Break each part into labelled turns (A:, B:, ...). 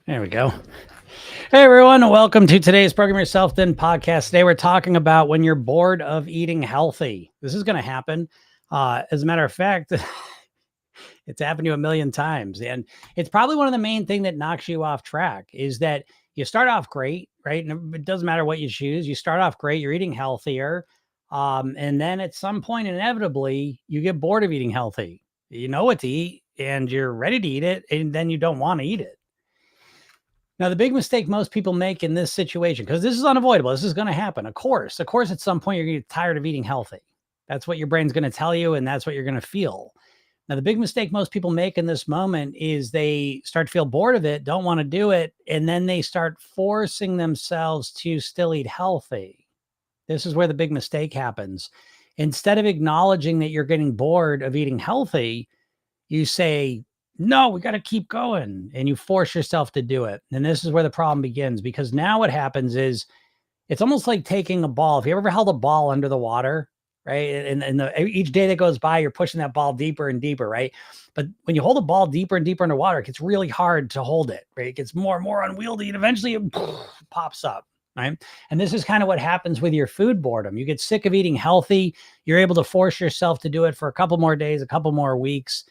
A: There we go. Hey, everyone. Welcome to today's Program Yourself Thin podcast. Today, we're talking about when you're bored of eating healthy. This is going to happen. As a matter of fact, it's happened to you a million times. And it's probably one of the main thing that knocks you off track is that you start off great, right? And it doesn't matter what you choose. You start off great. You're eating healthier. And then at some point, inevitably, you get bored of eating healthy. You know what to eat and you're ready to eat it. And then you don't want to eat it. Now, the big mistake most people make in this situation, because this is unavoidable, this is going to happen. Of course, at some point, you're going to get tired of eating healthy. That's what your brain's going to tell you, and that's what you're going to feel. Now, the big mistake most people make in this moment is they start to feel bored of it, don't want to do it, and then they start forcing themselves to still eat healthy. This is where the big mistake happens. Instead of acknowledging that you're getting bored of eating healthy, you say, no, we got to keep going. And you force yourself to do it. And this is where the problem begins, because now what happens is it's almost like taking a ball. If you ever held a ball under the water, right? And each day that goes by, you're pushing that ball deeper and deeper, right? But when you hold a ball deeper and deeper underwater, it gets really hard to hold it, right? It gets more and more unwieldy, and eventually it pops up, right? And this is kind of what happens with your food boredom. You get sick of eating healthy. You're able to force yourself to do it for a couple more days, a couple more weeks,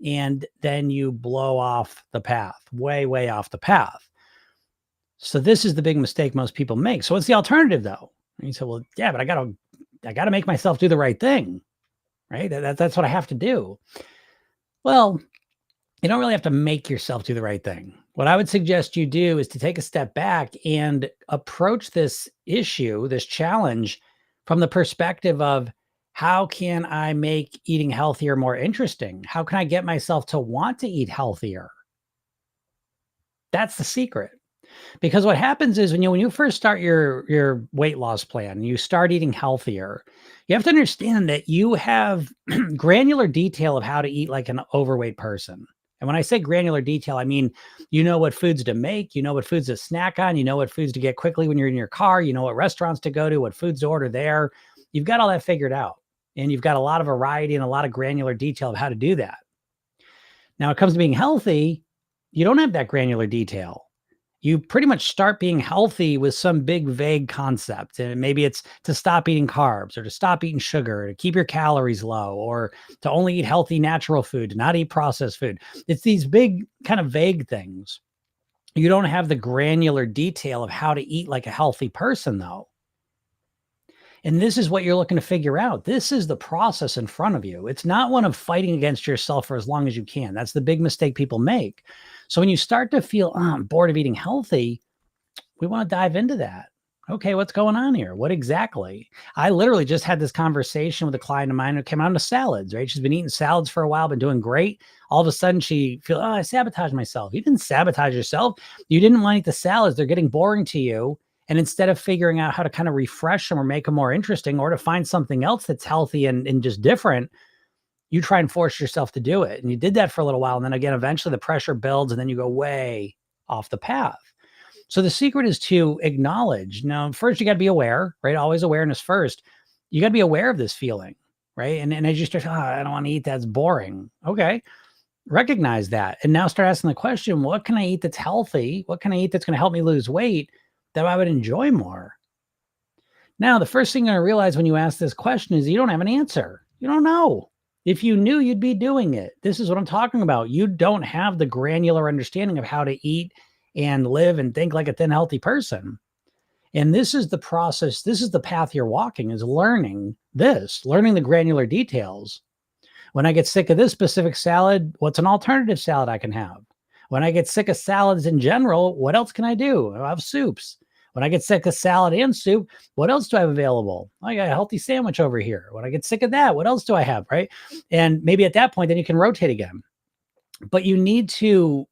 A: and then you blow off the path, way off the path. So this is the big mistake most people make. So what's the alternative, though? And you say, well, yeah, but I gotta make myself do the right thing, right? That's what I have to do. Well, you don't really have to make yourself do the right thing. What I would suggest you do is to take a step back and approach this issue, this challenge, from the perspective of, how can I make eating healthier more interesting? How can I get myself to want to eat healthier? That's the secret. Because what happens is when you first start your weight loss plan, you start eating healthier, you have to understand that you have granular detail of how to eat like an overweight person. And when I say granular detail, I mean, you know what foods to make, you know what foods to snack on, you know what foods to get quickly when you're in your car, you know what restaurants to go to, what foods to order there. You've got all that figured out. And you've got a lot of variety and a lot of granular detail of how to do that. Now, it comes to being healthy, you don't have that granular detail. You pretty much start being healthy with some big vague concept. And maybe it's to stop eating carbs or to stop eating sugar, to keep your calories low, or to only eat healthy, natural food, to not eat processed food. It's these big kind of vague things. You don't have the granular detail of how to eat like a healthy person, though. And this is what you're looking to figure out. This is the process in front of you. It's not one of fighting against yourself for as long as you can. That's the big mistake people make. So when you start to feel, I'm bored of eating healthy, we want to dive into that. Okay, what's going on here? What exactly? I literally just had this conversation with a client of mine who came out into salads, right? She's been eating salads for a while, been doing great. All of a sudden she feels, I sabotaged myself. You didn't sabotage yourself. You didn't want to eat the salads. They're getting boring to you. And instead of figuring out how to kind of refresh them or make them more interesting, or to find something else that's healthy and just different, you try and force yourself to do it. And you did that for a little while. And then again, eventually the pressure builds and then you go way off the path. So the secret is to acknowledge. Now, first you got to be aware, right? Always awareness first. You got to be aware of this feeling, right? And as you start, I don't want to eat, that's boring. Okay. Recognize that. And now start asking the question, what can I eat that's healthy? What can I eat that's going to help me lose weight that I would enjoy more? Now, the first thing you're going to realize when you ask this question is you don't have an answer. You don't know. If you knew, you'd be doing it. This is what I'm talking about. You don't have the granular understanding of how to eat and live and think like a thin, healthy person. And this is the process. This is the path you're walking, is learning the granular details. When I get sick of this specific salad, what's an alternative salad I can have? When I get sick of salads in general, what else can I do? I have soups. When I get sick of salad and soup, what else do I have available? I got a healthy sandwich over here. When I get sick of that, what else do I have, right? And maybe at that point, then you can rotate again. But you need to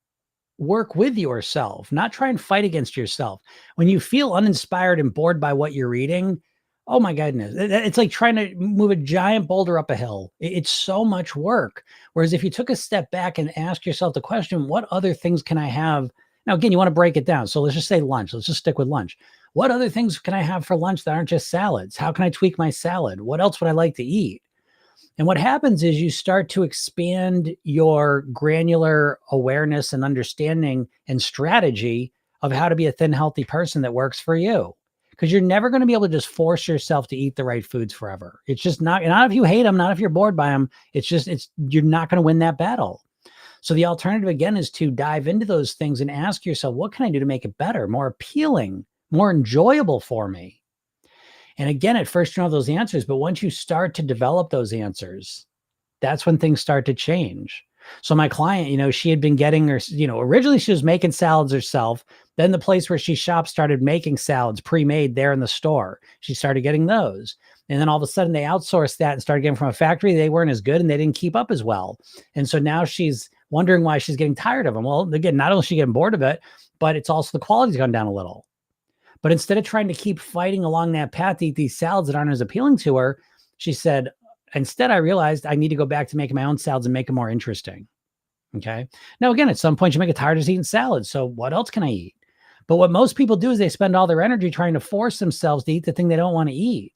A: work with yourself, not try and fight against yourself. When you feel uninspired and bored by what you're eating, oh my goodness, it's like trying to move a giant boulder up a hill. It's so much work. Whereas if you took a step back and ask yourself the question, what other things can I have? Now, again, you want to break it down. So let's just say lunch. Let's just stick with lunch. What other things can I have for lunch that aren't just salads? How can I tweak my salad? What else would I like to eat? And what happens is you start to expand your granular awareness and understanding and strategy of how to be a thin, healthy person that works for you. Because you're never going to be able to just force yourself to eat the right foods forever. It's just not if you hate them, not if you're bored by them. You're not going to win that battle. So the alternative again is to dive into those things and ask yourself, what can I do to make it better, more appealing, more enjoyable for me? And again, at first you don't have those answers, but once you start to develop those answers, that's when things start to change. So my client, she had been getting her, originally she was making salads herself. Then the place where she shops started making salads pre-made there in the store. She started getting those. And then all of a sudden they outsourced that and started getting from a factory. They weren't as good and they didn't keep up as well. And so now she's wondering why she's getting tired of them. Well, again, not only is she getting bored of it, but it's also the quality's gone down a little. But instead of trying to keep fighting along that path to eat these salads that aren't as appealing to her, she said, instead, I realized I need to go back to making my own salads and make them more interesting. Okay. Now, again, at some point you may get tired of eating salads. So what else can I eat? But what most people do is they spend all their energy trying to force themselves to eat the thing they don't want to eat.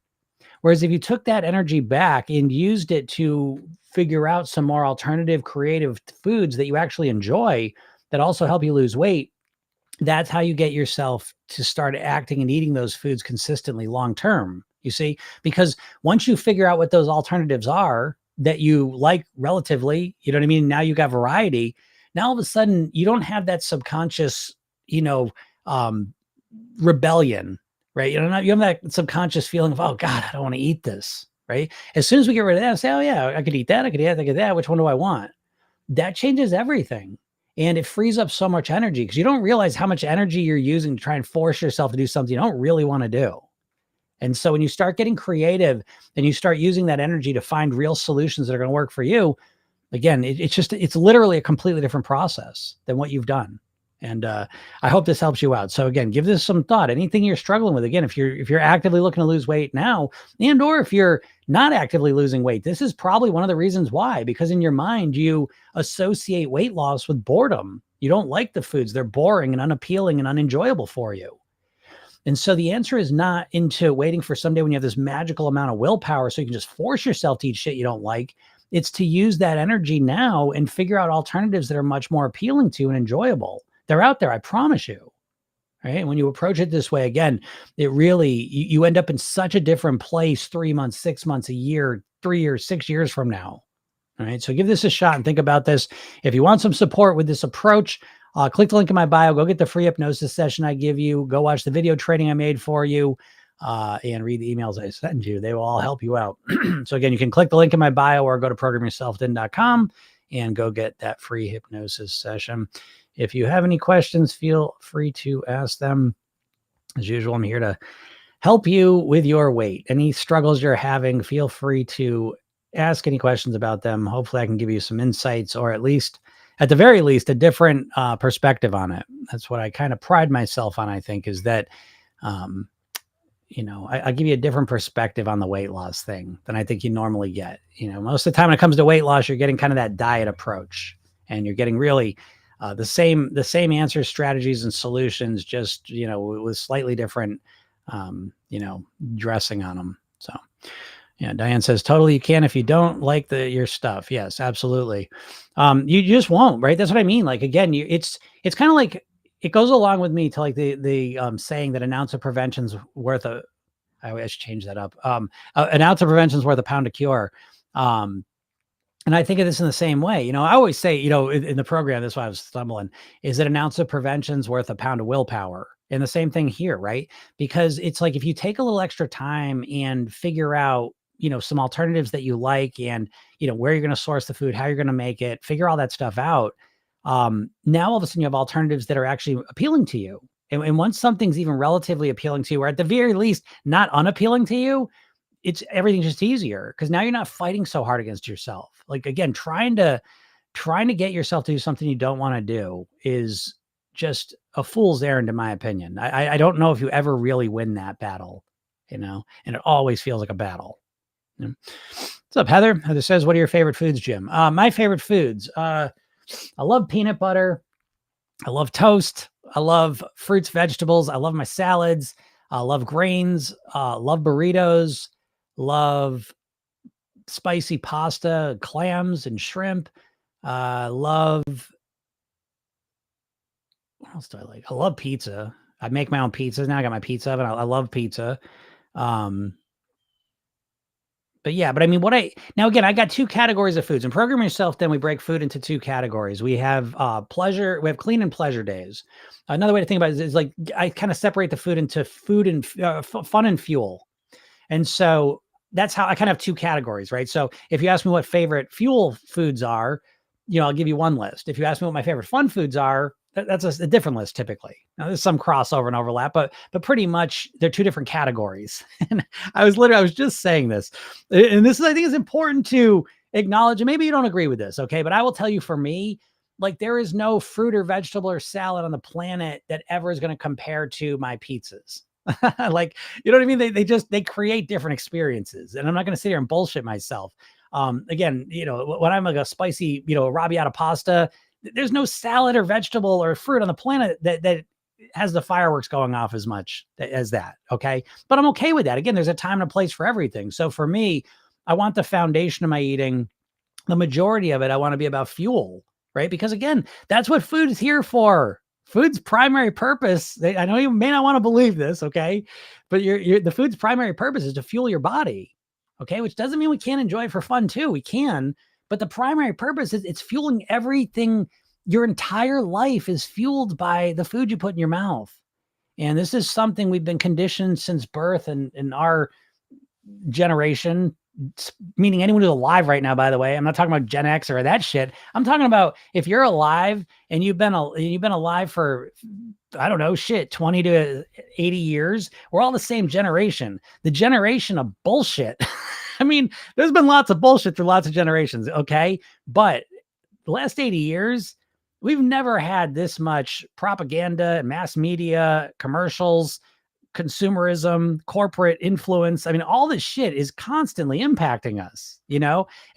A: Whereas if you took that energy back and used it to figure out some more alternative, creative foods that you actually enjoy that also help you lose weight, that's how you get yourself to start acting and eating those foods consistently long term. You see, because once you figure out what those alternatives are that you like relatively, you know what I mean? Now you got variety. Now all of a sudden you don't have that subconscious, um, rebellion, right? You have that subconscious feeling of, oh God, I don't want to eat this, right? As soon as we get rid of that, say, oh yeah, I could eat that. I could eat that. I could eat that. Which one do I want? That changes everything. And it frees up so much energy because you don't realize how much energy you're using to try and force yourself to do something you don't really want to do. And so when you start getting creative and you start using that energy to find real solutions that are going to work for you, again, it's literally a completely different process than what you've done. And I hope this helps you out. So again, give this some thought. Anything you're struggling with, again, if you're actively looking to lose weight now, and or if you're not actively losing weight, this is probably one of the reasons why, because in your mind, you associate weight loss with boredom. You don't like the foods. They're boring and unappealing and unenjoyable for you. And so the answer is not into waiting for someday when you have this magical amount of willpower so you can just force yourself to eat shit you don't like. It's to use that energy now and figure out alternatives that are much more appealing to you and enjoyable. They're out there, I promise you. Right. And when you approach it this way, again, it really, you end up in such a different place 3 months, 6 months, a year, 3 years, 6 years from now. All right. So give this a shot and think about this. If you want some support with this approach, click the link in my bio, go get the free hypnosis session I give you, go watch the video training I made for you, and read the emails I send you. They will all help you out. So again, you can click the link in my bio or go to programyourselfthin.com and go get that free hypnosis session. If you have any questions, feel free to ask them. As usual, I'm here to help you with your weight. Any struggles you're having, feel free to ask any questions about them. Hopefully I can give you some insights, or at the very least, a different perspective on it. That's what I kind of pride myself on, I think, is that, I give you a different perspective on the weight loss thing than I think you normally get. Most of the time when it comes to weight loss, you're getting kind of that diet approach, and you're getting really the same answers, strategies, and solutions, just, with slightly different, dressing on them. So, yeah, Diane says, totally you can if you don't like your stuff. Yes, absolutely. You just won't, right? That's what I mean. Like, again, it's kind of like, it goes along with me to like the saying that an ounce of prevention's worth I should change that up. An ounce of prevention's worth a pound of cure. And I think of this in the same way. I always say, in the program, that's why I was stumbling, is that an ounce of prevention's worth a pound of willpower. And the same thing here, right? Because it's like, if you take a little extra time and figure out, some alternatives that you like, and, where you're going to source the food, how you're going to make it, figure all that stuff out. Now all of a sudden you have alternatives that are actually appealing to you. And once something's even relatively appealing to you, or at the very least, not unappealing to you, everything's just easier, because now you're not fighting so hard against yourself. Like, again, trying to get yourself to do something you don't want to do is just a fool's errand, in my opinion. I don't know if you ever really win that battle, and it always feels like a battle. What's up, Heather? Heather says, what are your favorite foods, Jim? My favorite foods. I love peanut butter. I love toast. I love fruits, vegetables. I love my salads. I love grains. Love burritos. Love spicy pasta, clams and shrimp. Love, what else do I like? I love pizza. I make my own pizzas now. I got my pizza oven. I love pizza. Um, but yeah, but I mean, now again, I got two categories of foods. And Program Yourself, then we break food into two categories. We have pleasure, we have clean and pleasure days. Another way to think about it is like I kind of separate the food into food and fun and fuel. And so that's how I kind of have two categories, right? So if you ask me what favorite fuel foods are, I'll give you one list. If you ask me what my favorite fun foods are, that's a different list typically. Now there's some crossover and overlap, but pretty much they're two different categories. And I was just saying this, and this is, I think, is important to acknowledge. And maybe you don't agree with this, okay? But I will tell you, for me, like there is no fruit or vegetable or salad on the planet that ever is going to compare to my pizzas. Like, you know what I mean? They create different experiences, and I'm not going to sit here and bullshit myself. Again, when I'm like a spicy, arrabbiata pasta, there's no salad or vegetable or fruit on the planet that has the fireworks going off as much as that. Okay. But I'm okay with that. Again, there's a time and a place for everything. So for me, I want the foundation of my eating, the majority of it, I want to be about fuel, right? Because again, that's what food is here for. Food's primary purpose, I know you may not want to believe this, okay? But the food's primary purpose is to fuel your body, okay? Which doesn't mean we can't enjoy it for fun too. We can, but the primary purpose is it's fueling everything. Your entire life is fueled by the food you put in your mouth. And this is something we've been conditioned since birth and in our generation, meaning anyone who's alive right now, by the way. I'm not talking about Gen X or that shit. I'm talking about if you're alive and you've been alive for, I don't know, 20 to 80 years, we're all the same generation. The generation of bullshit. I mean, there's been lots of bullshit through lots of generations, okay? But the last 80 years, we've never had this much propaganda, mass media, commercials, consumerism, corporate influence. I mean, all this shit is constantly impacting us,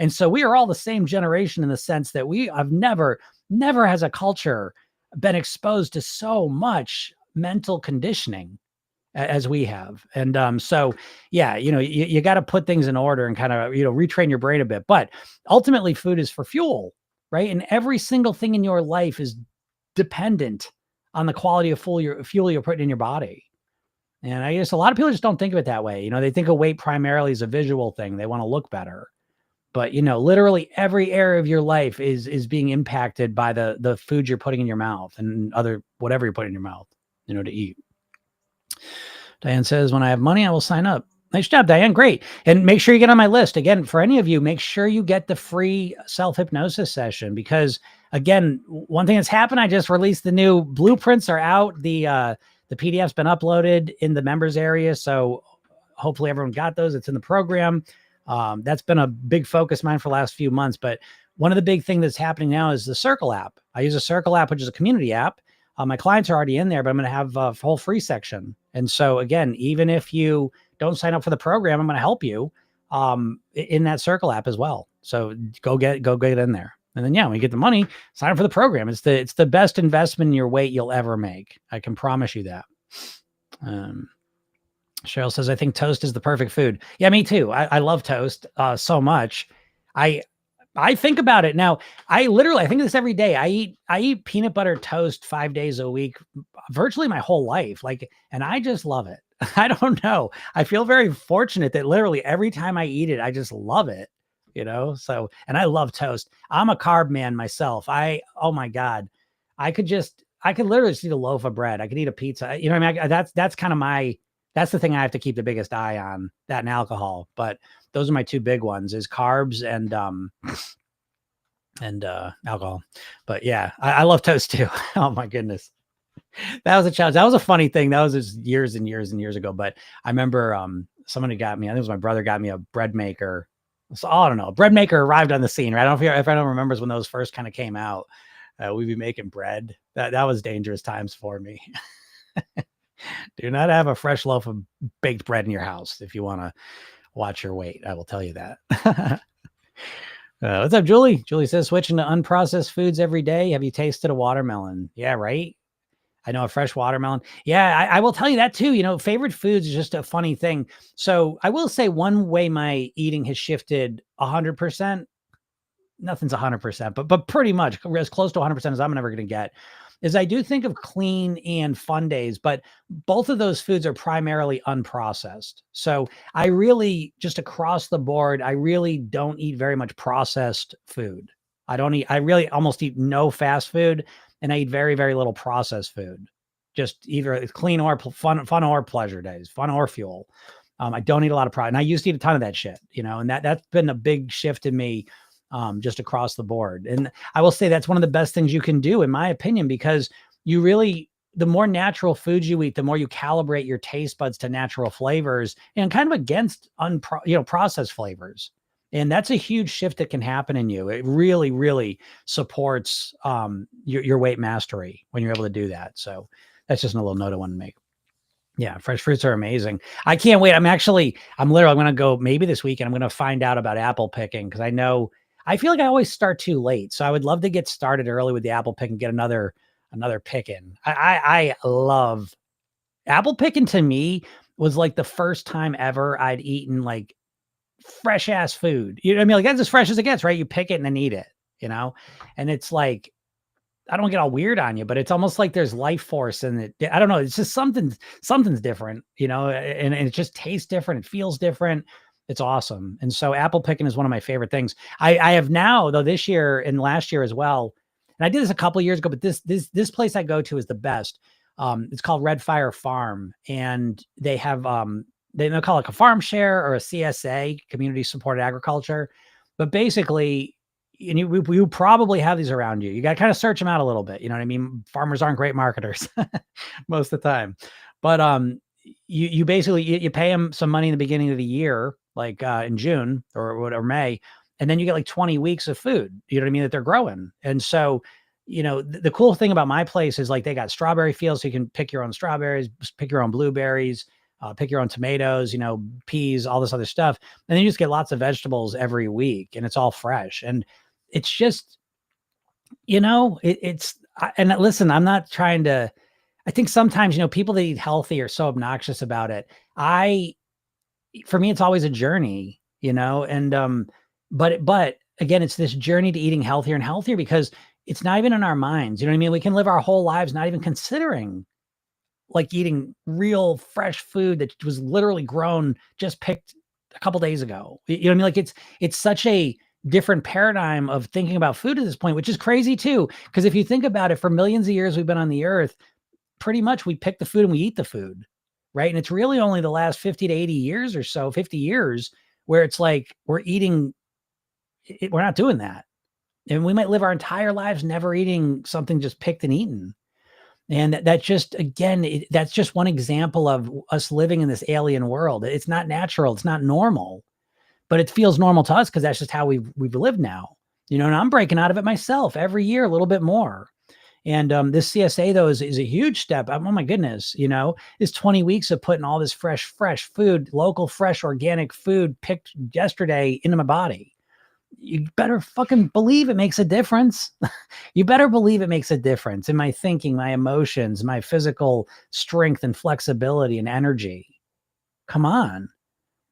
A: And so we are all the same generation in the sense that we have never has a culture been exposed to so much mental conditioning as we have. And so, yeah, you got to put things in order and kind of, retrain your brain a bit. But ultimately, food is for fuel, right? And every single thing in your life is dependent on the quality of fuel you're putting in your body. And I guess a lot of people just don't think of it that way. They think of weight primarily as a visual thing. They want to look better. But, literally every area of your life is being impacted by the food you're putting in your mouth and whatever you're putting in your mouth, to eat. Diane says, when I have money, I will sign up. Nice job, Diane. Great. And make sure you get on my list. Again, for any of you, make sure you get the free self-hypnosis session because, again, one thing that's happened, I just released the new blueprints are out. The PDF's been uploaded in the members area. So hopefully everyone got those. It's in the program. That's been a big focus of mine for the last few months. But one of the big things that's happening now is the Circle app. I use a Circle app, which is a community app. My clients are already in there, but I'm going to have a whole free section. And so again, even if you don't sign up for the program, I'm going to help you in that Circle app as well. So go get in there. And then, when you get the money, sign up for the program. It's the best investment in your weight you'll ever make. I can promise you that. Cheryl says, I think toast is the perfect food. Yeah, me too. I love toast so much. I think about it now. I think of this every day. I eat peanut butter toast 5 days a week, virtually my whole life. And I just love it. I don't know. I feel very fortunate that literally every time I eat it, I just love it. So, and I love toast. I'm a carb man myself. Oh my God, I could literally just eat a loaf of bread. I could eat a pizza. I mean, that's kind of that's the thing I have to keep the biggest eye on, that and alcohol. But those are my two big ones, is carbs and alcohol. But yeah, I love toast too. Oh my goodness. That was a challenge. That was a funny thing. That was just years and years and years ago. But I remember somebody got me, I think it was my brother, got me a bread maker. So I don't know. A bread maker arrived on the scene, right? I don't know if anyone remembers when those first kind of came out. We'd be making bread. That was dangerous times for me. Do not have a fresh loaf of baked bread in your house if you want to watch your weight. I will tell you that. What's up, Julie? Julie says, switching to unprocessed foods every day. Have you tasted a watermelon? Yeah, right. I know a fresh watermelon. Yeah, I will tell you that too. Favorite foods is just a funny thing. So I will say one way my eating has shifted 100%. Nothing's 100%, but pretty much as close to 100% as I'm ever going to get, is I do think of clean and fun days, but both of those foods are primarily unprocessed. So I really, just across the board, I really don't eat very much processed food. I really almost eat no fast food, and I eat very, very little processed food. Just either clean or fun or pleasure days, fun or fuel. I don't eat a lot of and I used to eat a ton of that shit, and that's been a big shift in me, just across the board. And I will say that's one of the best things you can do, in my opinion, because the more natural foods you eat, the more you calibrate your taste buds to natural flavors and kind of against processed flavors. And that's a huge shift that can happen in you. It really, really supports your weight mastery when you're able to do that. So that's just a little note I want to make. Yeah, fresh fruits are amazing. I can't wait. I'm going to go maybe this weekend. I'm going to find out about apple picking, because I feel like I always start too late. So I would love to get started early with the apple pick and get another pick in. I love apple picking. To me, was like the first time ever I'd eaten like fresh ass food. You know what I mean? Like, that's as fresh as it gets, right? You pick it and then eat it, and it's like, I don't get all weird on you, but it's almost like there's life force in it. I don't know. It's just something's different, and it just tastes different. It feels different. It's awesome. And so apple picking is one of my favorite things. I have now, though, this year and last year as well. And I did this a couple of years ago, but this place I go to is the best. It's called Red Fire Farm, and they have, they'll call it a farm share or a CSA, community supported agriculture. But basically, and you probably have these around you. You got to kind of search them out a little bit. You know what I mean? Farmers aren't great marketers most of the time, but you basically, you pay them some money in the beginning of the year, like in June or May, and then you get like 20 weeks of food. You know what I mean? That they're growing. And so, the cool thing about my place is like they got strawberry fields, so you can pick your own strawberries, pick your own blueberries, pick your own tomatoes, peas, all this other stuff. And then you just get lots of vegetables every week, and it's all fresh. And it's just, and listen, I'm not trying to, I think sometimes, people that eat healthy are so obnoxious about it. For me, it's always a journey, and, but again, it's this journey to eating healthier and healthier, because it's not even in our minds. You know what I mean? We can live our whole lives not even considering like eating real fresh food that was literally grown, just picked a couple days ago. You know what I mean? Like it's such a different paradigm of thinking about food at this point, which is crazy too. Because if you think about it, for millions of years we've been on the earth, pretty much we pick the food and we eat the food, right? And it's really only the last 50 to 80 years or so, 50 years, where it's like we're not doing that. And we might live our entire lives never eating something just picked and eaten. And that just, again, that's just one example of us living in this alien world. It's not natural. It's not normal. But it feels normal to us because that's just how we've lived now, and I'm breaking out of it myself every year, a little bit more. And this CSA, though, is a huge step. Oh my goodness, is 20 weeks of putting all this fresh food, local, fresh, organic food picked yesterday into my body. You better fucking believe it makes a difference. You better believe it makes a difference in my thinking, my emotions, my physical strength and flexibility and energy. Come on.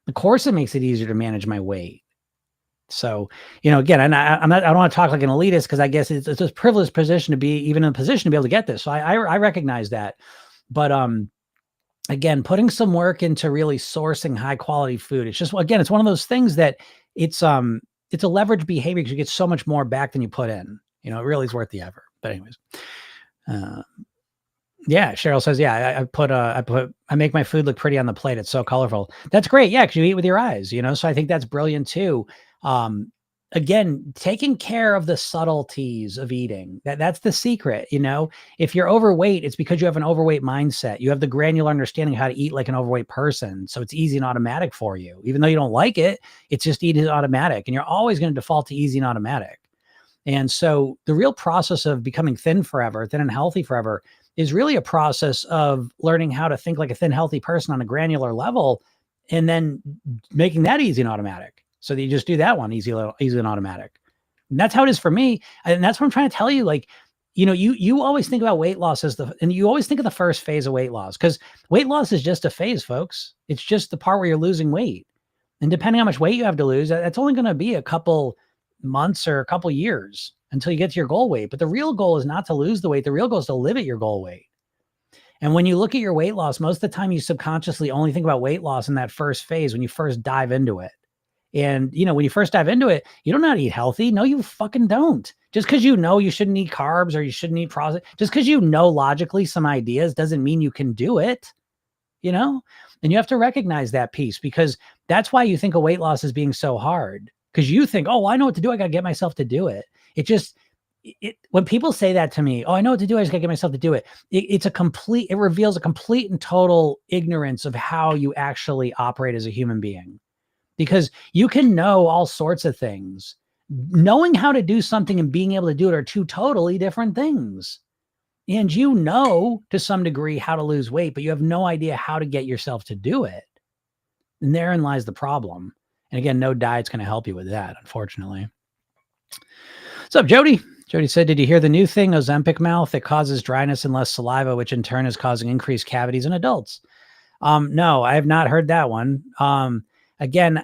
A: Of course, it makes it easier to manage my weight. So, again, and I don't want to talk like an elitist, because I guess it's a privileged position to be even in a position to be able to get this. So I recognize that. But again, putting some work into really sourcing high quality food. It's just, again, it's one of those things that it's a leverage behavior, because you get so much more back than you put in. It really is worth the effort. But anyways, yeah, Cheryl says, yeah, I make my food look pretty on the plate. It's so colorful. That's great. Yeah, because you eat with your eyes, so I think that's brilliant too. Again, taking care of the subtleties of eating, that's the secret. If you're overweight, it's because you have an overweight mindset. You have the granular understanding how to eat like an overweight person. So it's easy and automatic for you. Even though you don't like it, it's just eating automatic. And you're always going to default to easy and automatic. And so the real process of becoming thin and healthy forever, is really a process of learning how to think like a thin, healthy person on a granular level, and then making that easy and automatic. So that you just do that one easy and automatic. And that's how it is for me. And that's what I'm trying to tell you. Like, you always think about weight loss and you always think of the first phase of weight loss, because weight loss is just a phase, folks. It's just the part where you're losing weight. And depending on how much weight you have to lose, that's only going to be a couple months or a couple years until you get to your goal weight. But the real goal is not to lose the weight. The real goal is to live at your goal weight. And when you look at your weight loss, most of the time you subconsciously only think about weight loss in that first phase when you first dive into it. And, when you first dive into it, you don't know how to eat healthy. No, you fucking don't. Just because you shouldn't eat carbs or you shouldn't eat processed, just because logically some ideas doesn't mean you can do it, And you have to recognize that piece, because that's why you think of weight loss as being so hard. Because you think, oh, well, I know what to do. I got to get myself to do it. When people say that to me, oh, I know what to do, I just gotta get myself to do it. It reveals a complete and total ignorance of how you actually operate as a human being. Because you can know all sorts of things. Knowing how to do something and being able to do it are two totally different things. And to some degree how to lose weight, but you have no idea how to get yourself to do it. And therein lies the problem. And again, no diet's going to help you with that, unfortunately. What's up, Jody? Jody said, did you hear the new thing, Ozempic mouth? It causes dryness and less saliva, which in turn is causing increased cavities in adults. No, I have not heard that one. Again,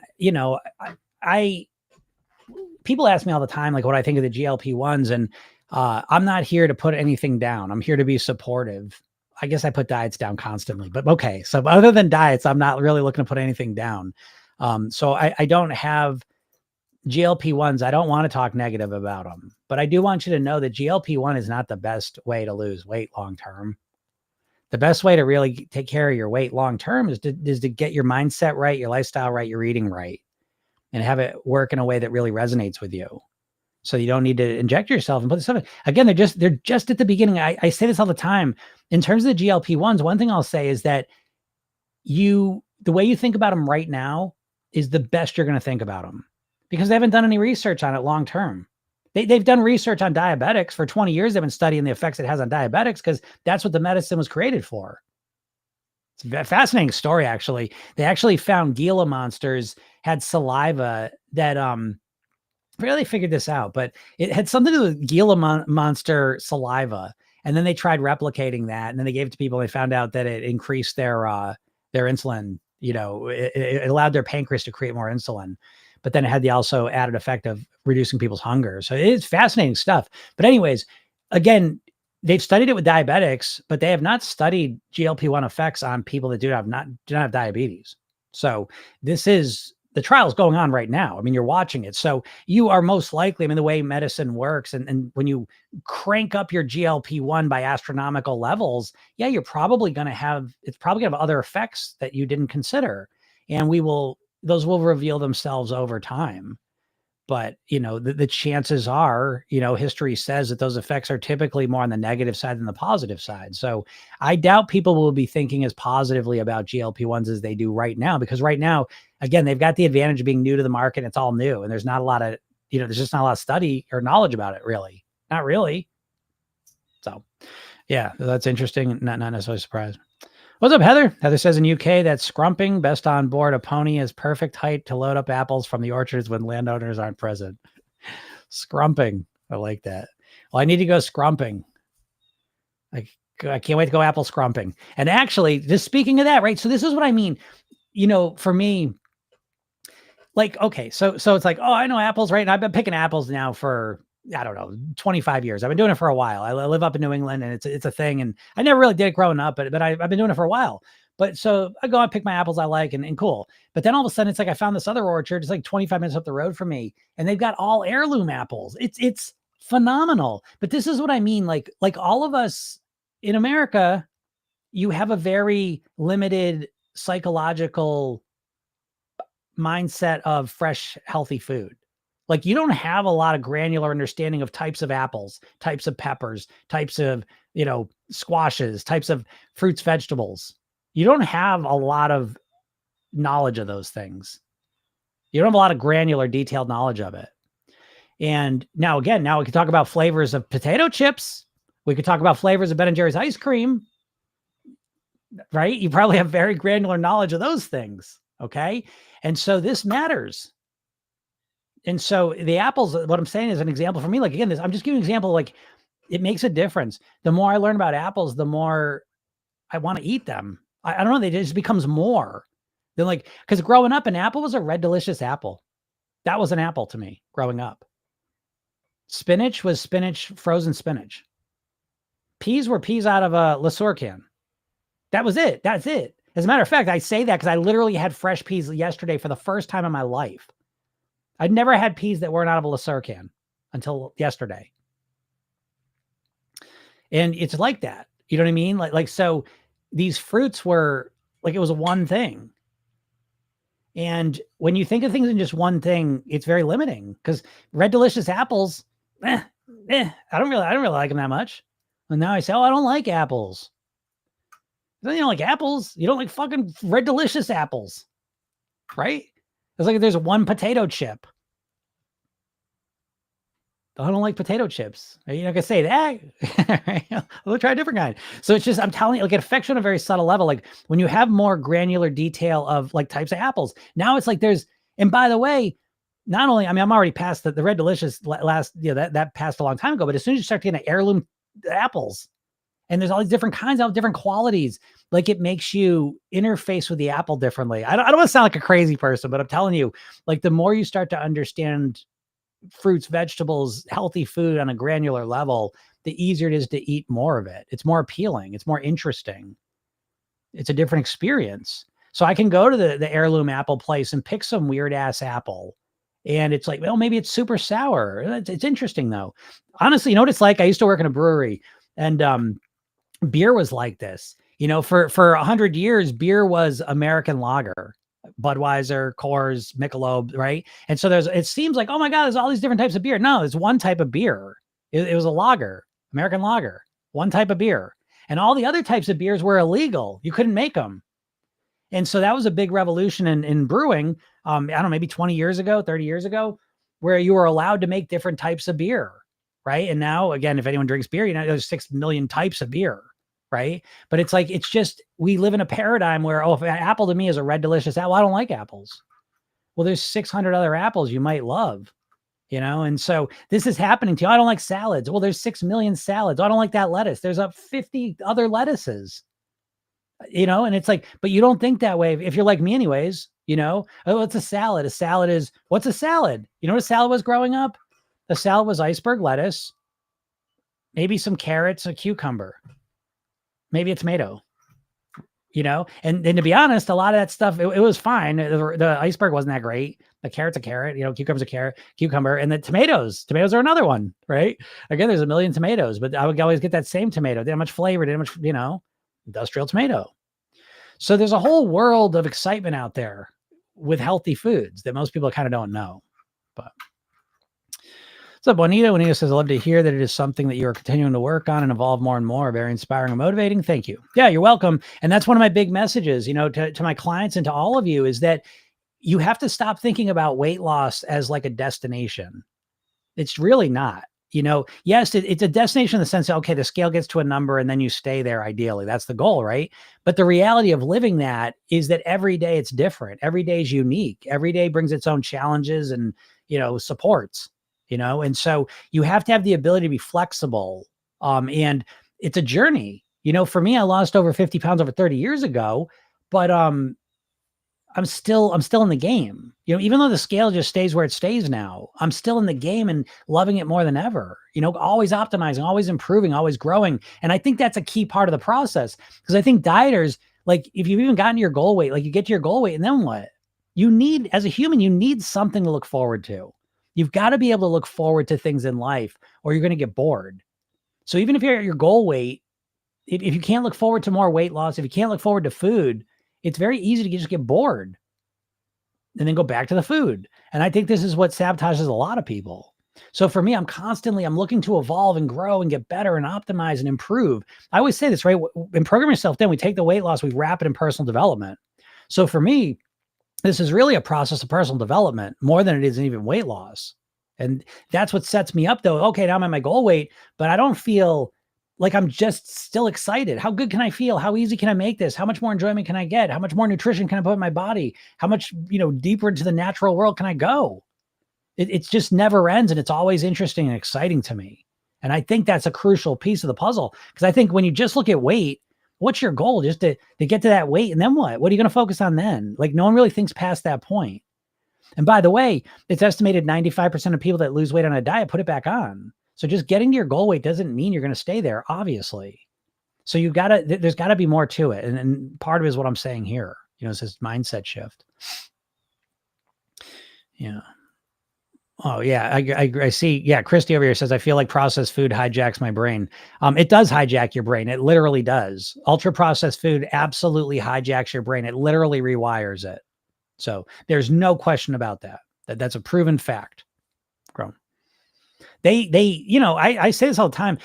A: people ask me all the time, like, what I think of the GLP-1s, and I'm not here to put anything down. I'm here to be supportive. I guess I put diets down constantly, but okay. So other than diets, I'm not really looking to put anything down. So I don't have GLP-1s. I don't want to talk negative about them, but I do want you to know that GLP-1 is not the best way to lose weight long-term. The best way to really take care of your weight long-term is to get your mindset right, your lifestyle right, your eating right, and have it work in a way that really resonates with you. So you don't need to inject yourself and put this stuff in. Again, they're just at the beginning. I say this all the time. In terms of the GLP-1s, one thing I'll say is that the way you think about them right now is the best you're going to think about them, because they haven't done any research on it long-term. They've done research on diabetics for 20 years. They've been studying the effects it has on diabetics, because that's what the medicine was created for. It's a fascinating story, actually. They actually found Gila monsters had saliva that, really figured this out, but it had something to do with Gila monster saliva. And then they tried replicating that, and then they gave it to people. And they found out that it increased their insulin. It allowed their pancreas to create more insulin. But then it had the also added effect of reducing people's hunger. So it's fascinating stuff. But anyways, again, they've studied it with diabetics, but they have not studied GLP-1 effects on people that do not have diabetes. So the trial is going on right now. I mean, you're watching it. So you are most likely, the way medicine works, and when you crank up your GLP-1 by astronomical levels, yeah, it's probably going to have other effects that you didn't consider. And those will reveal themselves over time. But, the chances are, history says that those effects are typically more on the negative side than the positive side. So I doubt people will be thinking as positively about GLP-1s as they do right now, because right now, again, they've got the advantage of being new to the market. It's all new. And there's not a lot of, there's just not a lot of study or knowledge about it, really. Not really. So yeah, that's interesting. Not necessarily surprised. What's up, Heather? Heather says in UK that scrumping, best on board, a pony is perfect height to load up apples from the orchards when landowners aren't present. Scrumping. I like that. Well, I need to go scrumping. I can't wait to go apple scrumping. And actually, just speaking of that, right? So this is what I mean. For me, like, okay, so it's like, oh, I know apples, right? And I've been picking apples now for, I don't know, 25 years. I've been doing it for a while. I live up in New England, and it's a thing. And I never really did it growing up, but I've been doing it for a while. But so I go and pick my apples I like and cool. But then all of a sudden it's like I found this other orchard. It's like 25 minutes up the road from me, and they've got all heirloom apples. It's phenomenal. But this is what I mean. Like all of us in America, you have a very limited psychological mindset of fresh, healthy food. Like, you don't have a lot of granular understanding of types of apples, types of peppers, types of, squashes, types of fruits, vegetables. You don't have a lot of knowledge of those things. You don't have a lot of granular, detailed knowledge of it. And now we can talk about flavors of potato chips. We could talk about flavors of Ben & Jerry's ice cream, right? You probably have very granular knowledge of those things. Okay. And so this matters. And so the apples, what I'm saying is an example for me. Like, again, I'm just giving an example. Like, it makes a difference. The more I learn about apples, the more I want to eat them. I don't know. They just becomes more than like, because growing up, an apple was a red, delicious apple. That was an apple to me growing up. Spinach was spinach, frozen spinach. Peas were peas out of a Le Sueur can. That was it. That's it. As a matter of fact, I say that because I literally had fresh peas yesterday for the first time in my life. I'd never had peas that weren't out of a Le Sueur can until yesterday. And it's like that. You know what I mean? Like, so these fruits were like, it was one thing. And when you think of things in just one thing, it's very limiting because red delicious apples, I don't really like them that much. And now I say, oh, I don't like apples. You don't like apples. You don't like fucking red delicious apples, right? It's like there's one potato chip. I don't like potato chips. You're not gonna say that. We'll try a different kind. So it's just, I'm telling you, like it affects you on a very subtle level. Like when you have more granular detail of like types of apples, now it's like and by the way, not only, I mean, I'm already past the red delicious last, that passed a long time ago, but as soon as you start getting heirloom apples and there's all these different kinds, all different qualities, like it makes you interface with the apple differently. I don't want to sound like a crazy person, but I'm telling you, like the more you start to understand fruits, vegetables, healthy food on a granular level, the easier it is to eat more of it. It's more appealing. It's more interesting. It's a different experience. So I can go to the heirloom apple place and pick some weird ass apple. And it's like, well, maybe it's super sour. It's interesting though. Honestly, you know what it's like? I used to work in a brewery and beer was like this. For 100 years, beer was American lager. Budweiser, Coors, Michelob, right? And so it seems like, oh my God, there's all these different types of beer. No, there's one type of beer. It was a lager, American lager, one type of beer. And all the other types of beers were illegal. You couldn't make them. And so that was a big revolution in brewing. I don't know, maybe 20 years ago, 30 years ago, where you were allowed to make different types of beer, right? And now, again, if anyone drinks beer, there's 6 million types of beer. Right. But it's like, it's just, we live in a paradigm where, if an apple to me is a red, delicious apple, I don't like apples. Well, there's 600 other apples you might love, and so this is happening to you. I don't like salads. Well, there's 6 million salads. I don't like that lettuce. There's 50 other lettuces, and it's like, but you don't think that way. If you're like me anyways, oh, it's a salad. A salad is, what's a salad? You know what a salad was growing up? A salad was iceberg lettuce, maybe some carrots, a cucumber. Maybe a tomato, and to be honest, a lot of that stuff, it was fine. The iceberg wasn't that great. The carrot's a carrot, cucumber's a carrot, cucumber. And the tomatoes are another one, right? Again, there's a million tomatoes, but I would always get that same tomato. Didn't have much flavor, didn't have much, industrial tomato. So there's a whole world of excitement out there with healthy foods that most people kind of don't know, but. What's up, Juanita? Juanita says, I love to hear that it is something that you are continuing to work on and evolve more and more. Very inspiring and motivating. Thank you. Yeah, you're welcome. And that's one of my big messages, to my clients and to all of you is that you have to stop thinking about weight loss as like a destination. It's really not. Yes, it's a destination in the sense that, okay, the scale gets to a number and then you stay there. Ideally, that's the goal, right? But the reality of living that is that every day it's different. Every day is unique. Every day brings its own challenges and, supports. And so you have to have the ability to be flexible. And it's a journey, for me, I lost over 50 pounds over 30 years ago, but, I'm still in the game, even though the scale just stays where it stays now, I'm still in the game and loving it more than ever, always optimizing, always improving, always growing. And I think that's a key part of the process because I think dieters, like if you've even gotten to your goal weight, like you get to your goal weight and then what as a human, you need something to look forward to. You've got to be able to look forward to things in life or you're going to get bored. So even if you're at your goal weight, if you can't look forward to more weight loss, if you can't look forward to food, it's very easy to just get bored and then go back to the food. And I think this is what sabotages a lot of people. So for me, I'm looking to evolve and grow and get better and optimize and improve. I always say this, right? In Program Yourself, then we take the weight loss, we wrap it in personal development. So for me, this is really a process of personal development more than it is even weight loss. And that's what sets me up though. Okay, now I'm at my goal weight, but I don't feel like I'm just still excited. How good can I feel? How easy can I make this? How much more enjoyment can I get? How much more nutrition can I put in my body? How much, deeper into the natural world can I go? It's just never ends. And it's always interesting and exciting to me. And I think that's a crucial piece of the puzzle, because I think when you just look at weight, what's your goal? Just to get to that weight, and then what? What are you going to focus on then? Like, no one really thinks past that point. And by the way, it's estimated 95% of people that lose weight on a diet put it back on. So just getting to your goal weight doesn't mean you're going to stay there, obviously. So there's got to be more to it. And part of it is what I'm saying here. It's this mindset shift. Yeah. Oh yeah. I see. Yeah. Christy over here says, I feel like processed food hijacks my brain. It does hijack your brain. It literally does. Ultra processed food absolutely hijacks your brain. It literally rewires it. So there's no question about that. That's a proven fact. I say this all the time.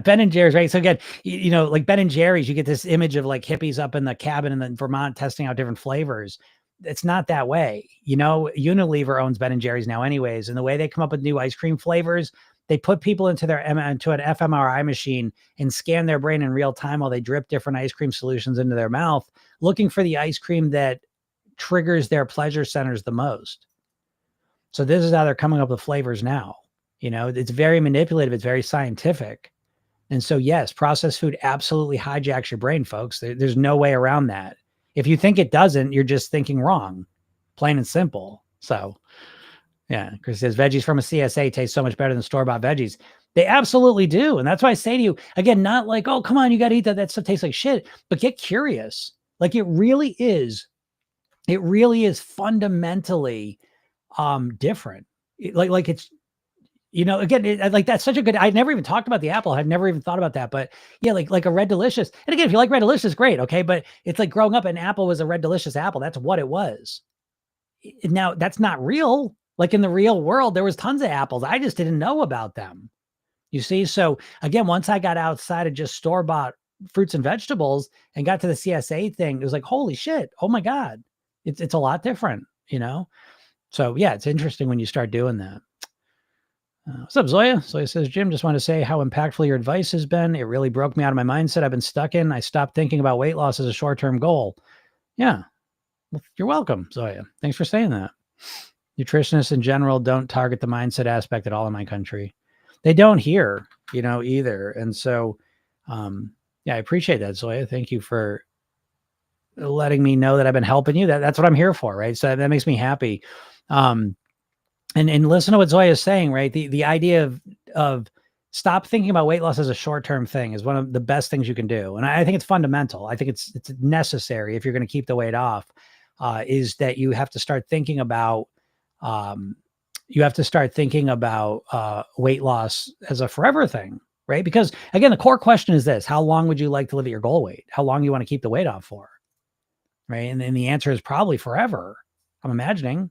A: Ben and Jerry's, right? So again, like Ben and Jerry's, you get this image of like hippies up in the cabin in the Vermont testing out different flavors. It's not that way. Unilever owns Ben and Jerry's now anyways. And the way they come up with new ice cream flavors, they put people into an fMRI machine and scan their brain in real time while they drip different ice cream solutions into their mouth, looking for the ice cream that triggers their pleasure centers the most. So this is how they're coming up with flavors now. It's very manipulative. It's very scientific. And so, yes, processed food absolutely hijacks your brain, folks. There's no way around that. If you think it doesn't, you're just thinking wrong, plain and simple. So, yeah, Chris says veggies from a CSA taste so much better than store-bought veggies. They absolutely do. And that's why I say to you, again, not like, oh, come on, you got to eat that. That stuff tastes like shit. But get curious. Like, it really is fundamentally different. Like it's, again, like that's such a good, I'd never even talked about the apple. I've never even thought about that, but yeah, like a Red Delicious. And again, if you like Red Delicious, great. Okay. But it's like growing up, an apple was a Red Delicious apple. That's what it was. Now that's not real. Like in the real world, there was tons of apples. I just didn't know about them. You see? So again, once I got outside of just store-bought fruits and vegetables and got to the CSA thing, it was like, holy shit. Oh my God. It's a lot different, So yeah, it's interesting when you start doing that. What's up, Zoya? Zoya says, Jim, just want to say how impactful your advice has been. It really broke me out of my mindset I've been stuck in. I stopped thinking about weight loss as a short-term goal. Yeah. Well, you're welcome, Zoya. Thanks for saying that. Nutritionists in general don't target the mindset aspect at all in my country. They don't here, either. And so, yeah, I appreciate that, Zoya. Thank you for letting me know that I've been helping you. That's what I'm here for, right? So that makes me happy. And listen to what Zoya is saying, right? The idea of stop thinking about weight loss as a short-term thing is one of the best things you can do. And I think it's fundamental. I think it's necessary if you're going to keep the weight off, is that you have to start thinking about, weight loss as a forever thing, right? Because again, the core question is this: how long would you like to live at your goal weight? How long you want to keep the weight off for? Right. And the answer is probably forever, I'm imagining.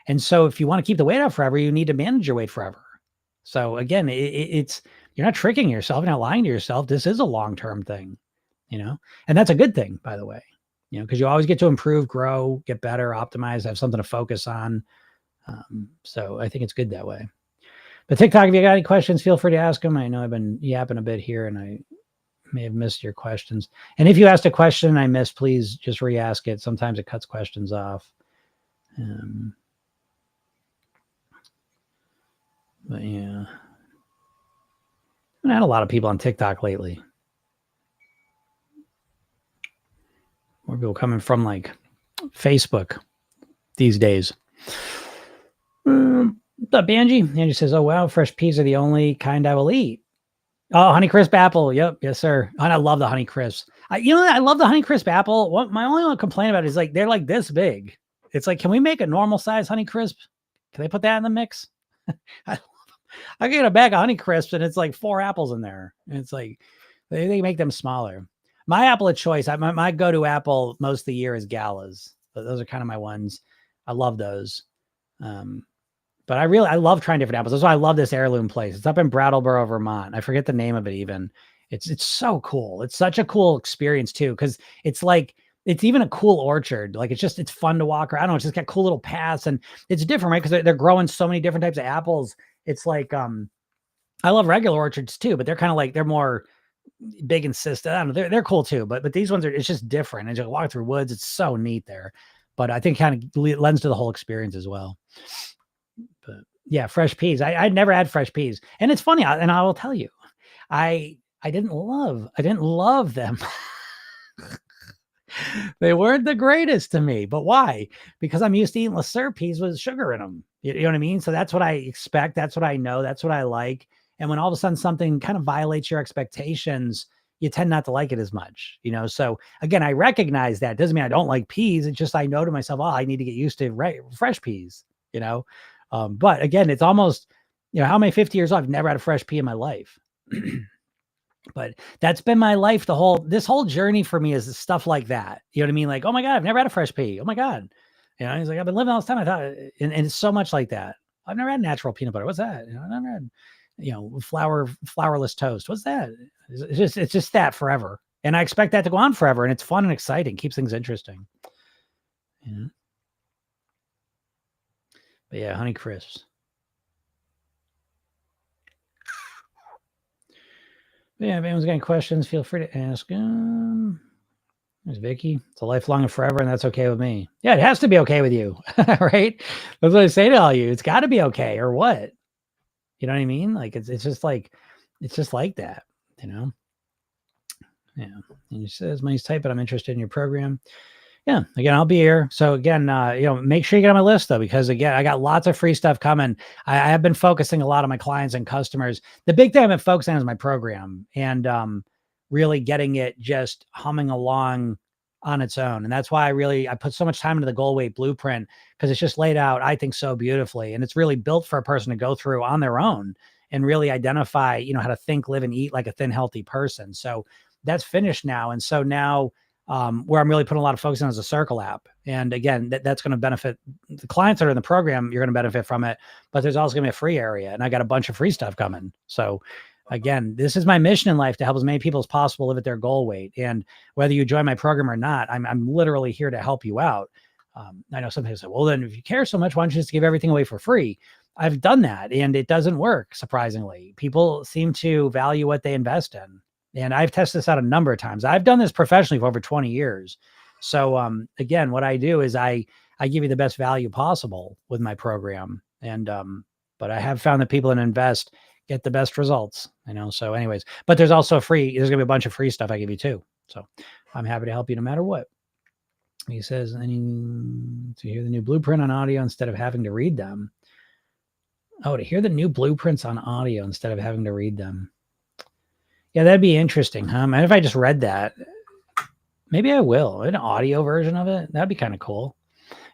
A: And so if you want to keep the weight off forever, you need to manage your weight forever. So again, it's, you're not tricking yourself, you're not lying to yourself. This is a long-term thing, and that's a good thing, by the way, because you always get to improve, grow, get better, optimize, have something to focus on. So I think it's good that way. But TikTok, if you got any questions, feel free to ask them. I know I've been yapping a bit here and I may have missed your questions. And if you asked a question I missed, please just re-ask it. Sometimes it cuts questions off. But yeah, I've had a lot of people on TikTok lately. More people coming from like Facebook these days. What's up, Angie? Angie says, oh, wow, fresh peas are the only kind I will eat. Oh, Honeycrisp apple. Yep. Yes, sir. And I love the Honeycrisp. I love the Honeycrisp apple. What my only complaint about is like, they're like this big. It's like, can we make a normal size Honeycrisp? Can they put that in the mix? I get a bag of Honeycrisps and it's like 4 apples in there. And it's like, they make them smaller. My apple of choice, my go-to apple most of the year is Galas. Those are kind of my ones. I love those. But I love trying different apples. That's why I love this heirloom place. It's up in Brattleboro, Vermont. I forget the name of it even. It's so cool. It's such a cool experience too, because it's like, it's even a cool orchard. Like it's fun to walk around. I don't know, it's just got cool little paths and it's different, right? Because they're growing so many different types of apples. It's like, I love regular orchards too, but they're kind of like, they're more big and system. I don't know, they're cool too, but these ones it's just different. And you walk through woods, it's so neat there. But I think kind of lends to the whole experience as well. But Yeah, fresh peas. I'd never had fresh peas. And it's funny, and I will tell you, I didn't love them. They weren't the greatest to me, but why? Because I'm used to eating Lesser peas with sugar in them. You know what I mean? So that's what I expect. That's what I know. That's what I like. And when all of a sudden something kind of violates your expectations, you tend not to like it as much, you know? So again, I recognize that. Doesn't mean I don't like peas. It's just, I know to myself, oh, I need to get used to fresh peas, you know? But again, it's almost, you know, how am I 50 years old? I've never had a fresh pea in my life. But that's been my life. This whole journey for me is stuff like that. You know what I mean? Like, oh my God, I've never had a fresh pea. Oh my God. You know, he's like, I've been living all this time. I thought, and it's so much like that. I've never had natural peanut butter. What's that? You know, I've never had, you know, flourless toast. What's that? It's just that forever. And I expect that to go on forever. And it's fun and exciting. Keeps things interesting. Yeah. But yeah, Honey Crisps. But yeah, if anyone's got any questions, feel free to ask them. There's Vicky. It's a lifelong and forever, and that's okay with me. Yeah, it has to be okay with you, right? That's what I say to all you. It's got to be okay, or what? You know what I mean? Like it's just like that, you know? Yeah. And he says, "Money's tight, but I'm interested in your program." Yeah, again, I'll be here. So again, you know, make sure you get on my list though, because again, I got lots of free stuff coming. I have been focusing a lot on my clients and customers. The big thing I've been focusing on is my program and really getting it just humming along on its own. And that's why I put so much time into the goal weight blueprint, because it's just laid out, I think, so beautifully. And it's really built for a person to go through on their own and really identify, you know, how to think, live, and eat like a thin, healthy person. So that's finished now. And so now, where I'm really putting a lot of focus on is a Circle app. And again, that's going to benefit the clients that are in the program. You're going to benefit from it, but there's also going to be a free area, and I got a bunch of free stuff coming. So again, this is my mission in life, to help as many people as possible live at their goal weight. And whether you join my program or not, I'm literally here to help you out. I know some people say, well, then if you care so much, why don't you just give everything away for free? I've done that and it doesn't work. Surprisingly, people seem to value what they invest in. And I've tested this out a number of times. I've done this professionally for over 20 years. So again, what I do is I give you the best value possible with my program. And but I have found that people that invest get the best results, you know. So anyways, but there's also there's gonna be a bunch of free stuff I give you too. So I'm happy to help you no matter what. He says, to hear the new blueprint on audio instead of having to read them. Oh, to hear the new blueprints on audio instead of having to read them. Yeah, that'd be interesting, huh? Man, if I just read that, maybe I will. An audio version of it. That'd be kind of cool.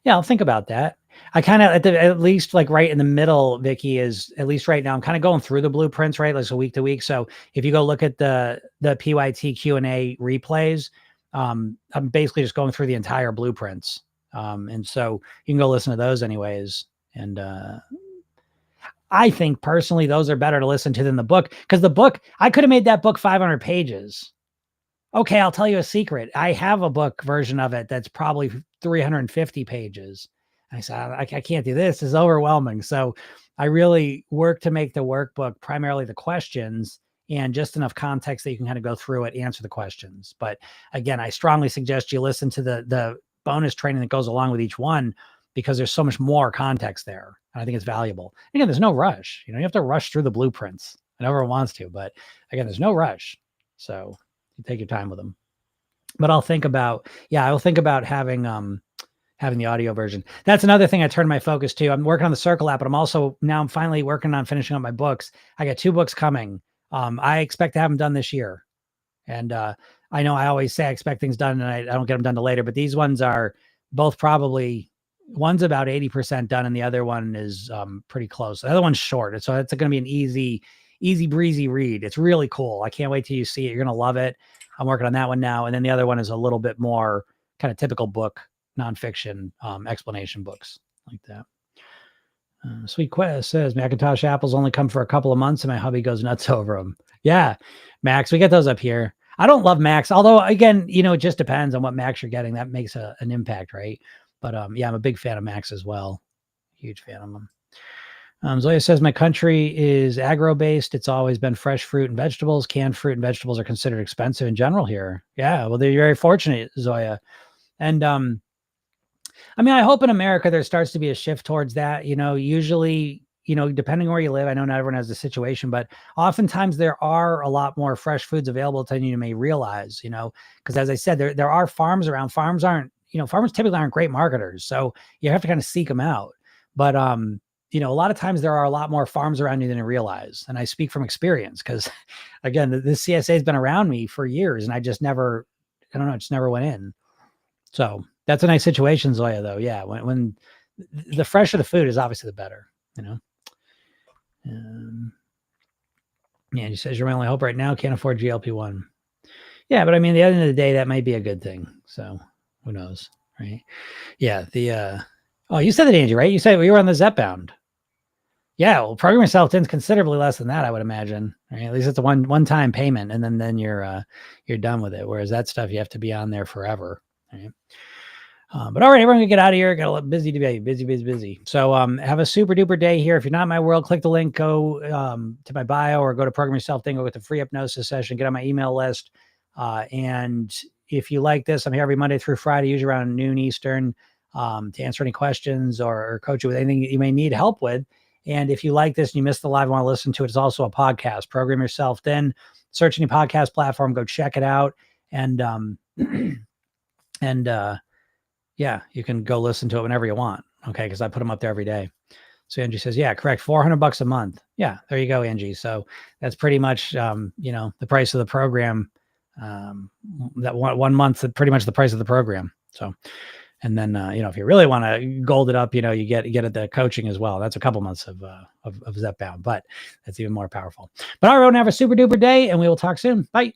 A: Yeah, I'll think about that. I kind of, at least like right in the middle, Vicky, is at least right now, I'm kind of going through the blueprints, right? Like so week to week. So if you go look at the PYT Q&A replays, I'm basically just going through the entire blueprints. And so you can go listen to those anyways. And I think personally, those are better to listen to than the book, because the book, I could have made that book 500 pages. Okay, I'll tell you a secret. I have a book version of it that's probably 350 pages. I said, I can't do this. It's overwhelming. So I really work to make the workbook primarily the questions and just enough context that you can kind of go through it, answer the questions. But again, I strongly suggest you listen to the bonus training that goes along with each one, because there's so much more context there. And I think it's valuable. Again, there's no rush. You know, you have to rush through the blueprints. And everyone wants to, but again, there's no rush. So you take your time with them. But I'll think about, having the audio version. That's another thing I turned my focus to. I'm working on the Circle app, but I'm finally working on finishing up my books. I got 2 books coming. I expect to have them done this year. And I know I always say I expect things done and I don't get them done till later, but these ones are both probably, one's about 80% done and the other one is pretty close. The other one's short. So it's going to be an easy breezy read. It's really cool. I can't wait till you see it. You're going to love it. I'm working on that one now. And then the other one is a little bit more kind of typical book, nonfiction explanation books like that. Sweet Quest says Macintosh apples only come for a couple of months and my hubby goes nuts over them. Yeah, Max, we get those up here. I don't love Max, although again, you know, it just depends on what Max you're getting. That makes an impact, right? But yeah, I'm a big fan of Max as well. Huge fan of them. Zoya says my country is agro-based. It's always been fresh fruit and vegetables. Canned fruit and vegetables are considered expensive in general here. Yeah, well, they're very fortunate, Zoya. And I mean, I hope in America there starts to be a shift towards that. You know, usually, depending where you live, I know not everyone has the situation, but oftentimes there are a lot more fresh foods available than you may realize, because as I said, there are farms around. Farms typically aren't great marketers. So you have to kind of seek them out. But, a lot of times there are a lot more farms around you than you realize. And I speak from experience because, again, this CSA has been around me for years and I just never went in. So that's a nice situation, Zoya, though. Yeah. When the fresher the food is, obviously the better, he says, you're my only hope right now. Can't afford GLP-1. Yeah. But I mean, at the end of the day, that might be a good thing. So who knows? Right. Yeah. You said that, Angie, right? You said you were on the Zepbound. Yeah. Well, program yourself in's considerably less than that, I would imagine. Right? At least it's a one-time payment and then you're done with it. Whereas that stuff, you have to be on there forever. Right? But all right, everyone can get out of here. Got a little busy today. Busy. So have a super duper day here. If you're not in my world, click the link, go to my bio or go to Program Yourself Thing, go get the free hypnosis session, get on my email list. And if you like this, I'm here every Monday through Friday, usually around noon Eastern, to answer any questions or coach you with anything you may need help with. And if you like this and you missed the live, want to listen to it, it's also a podcast. Program Yourself Then. Search any podcast platform, go check it out. And yeah, you can go listen to it whenever you want. Okay. Cause I put them up there every day. So Angie says, yeah, correct. $400 a month. Yeah. There you go, Angie. So that's pretty much, the price of the program. That one month, pretty much the price of the program. So, and then, if you really want to gold it up, you get the coaching as well. That's a couple months of Zepbound, but that's even more powerful. But all right, everyone, have a super duper day and we will talk soon. Bye.